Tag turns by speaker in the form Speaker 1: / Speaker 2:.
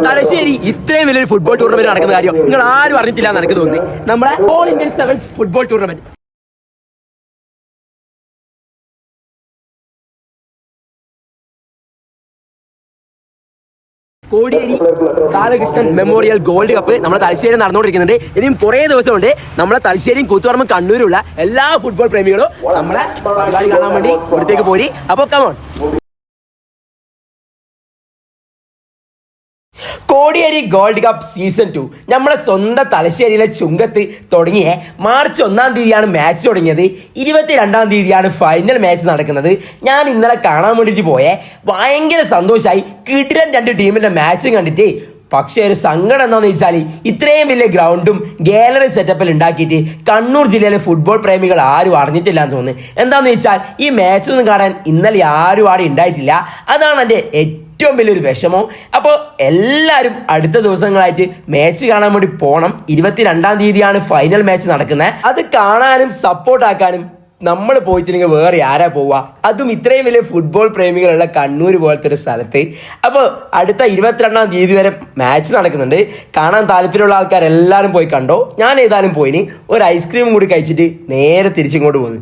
Speaker 1: തലശ്ശേരി ഇത്രയും വലിയൊരു football tournament നടക്കുന്ന കാര്യം നിങ്ങൾ ആരും അറിഞ്ഞിട്ടില്ല എന്ന് എനിക്ക് തോന്നി. നമ്മുടെ all Indian sevens football tournament Kodiyeri Balakrishnan memorial gold cup നമ്മുടെ തലശ്ശേരി നടന്നുകൊണ്ടിരിക്കുന്നുണ്ട്. ഇനിയും കുറേ ദിവസമുണ്ട്. നമ്മുടെ തലശ്ശേരിയും കൂത്തുപറമ്പും കണ്ണൂരുള്ള എല്ലാ ഫുട്ബോൾ പ്രേമികളും നമ്മളെ പരിപാടി കാണാൻ വേണ്ടി ഇവിടത്തേക്ക് പോരി. അപ്പോൾ come on. Kodiyeri gold cup season 2 നമ്മുടെ സ്വന്തം തലശ്ശേരിയിലെ ചുങ്കത്ത് തുടങ്ങിയ മാർച്ച് 1-ാം തീയതിയാണ് മാച്ച് തുടങ്ങിയത്. 22-ാം തീയതിയാണ് ഫൈനൽ മാച്ച് നടക്കുന്നത്. ഞാൻ ഇന്നലെ കാണാൻ വേണ്ടിയിട്ട് പോയേ ഭയങ്കര സന്തോഷമായി. കിടിലൻ 2 ടീമിൻ്റെ മാച്ചും കണ്ടിട്ട്. പക്ഷേ ഒരു സങ്കടം എന്താണെന്ന് വെച്ചാൽ ഇത്രയും വലിയ ഗ്രൗണ്ടും ഗാലറി സെറ്റപ്പിൽ ഉണ്ടാക്കിയിട്ട് കണ്ണൂർ ജില്ലയിലെ ഫുട്ബോൾ പ്രേമികൾ ആരും അറിഞ്ഞിട്ടില്ല എന്ന് തോന്നുന്നു. എന്താണെന്ന് വെച്ചാൽ ഈ മാച്ചൊന്നും കാണാൻ ഇന്നലെ ആരും ആടെ ഉണ്ടായിട്ടില്ല. അതാണ് എൻ്റെ ഏറ്റവും വലിയൊരു വിഷമം. അപ്പോൾ എല്ലാവരും അടുത്ത ദിവസങ്ങളായിട്ട് മാച്ച് കാണാൻ വേണ്ടി പോകണം. 22-ാം തീയതിയാണ് ഫൈനൽ മാച്ച് നടക്കുന്നത്. അത് കാണാനും സപ്പോർട്ടാക്കാനും നമ്മൾ പോയിട്ടില്ലെങ്കിൽ വേറെ ആരാ പോവുക? അതും ഇത്രയും വലിയ ഫുട്ബോൾ പ്രേമികളുള്ള കണ്ണൂർ പോലത്തെ ഒരു സ്ഥലത്ത്. അപ്പോൾ അടുത്ത 22-ാം തീയതി വരെ മാച്ച് നടക്കുന്നുണ്ട്. കാണാൻ താല്പര്യമുള്ള ആൾക്കാരെല്ലാവരും പോയി കണ്ടോ. ഞാൻ ഏതായാലും പോയിന് ഒരു ഐസ്ക്രീമും കൂടി കഴിച്ചിട്ട് നേരെ തിരിച്ചിങ്ങോട്ട് പോകുന്നു.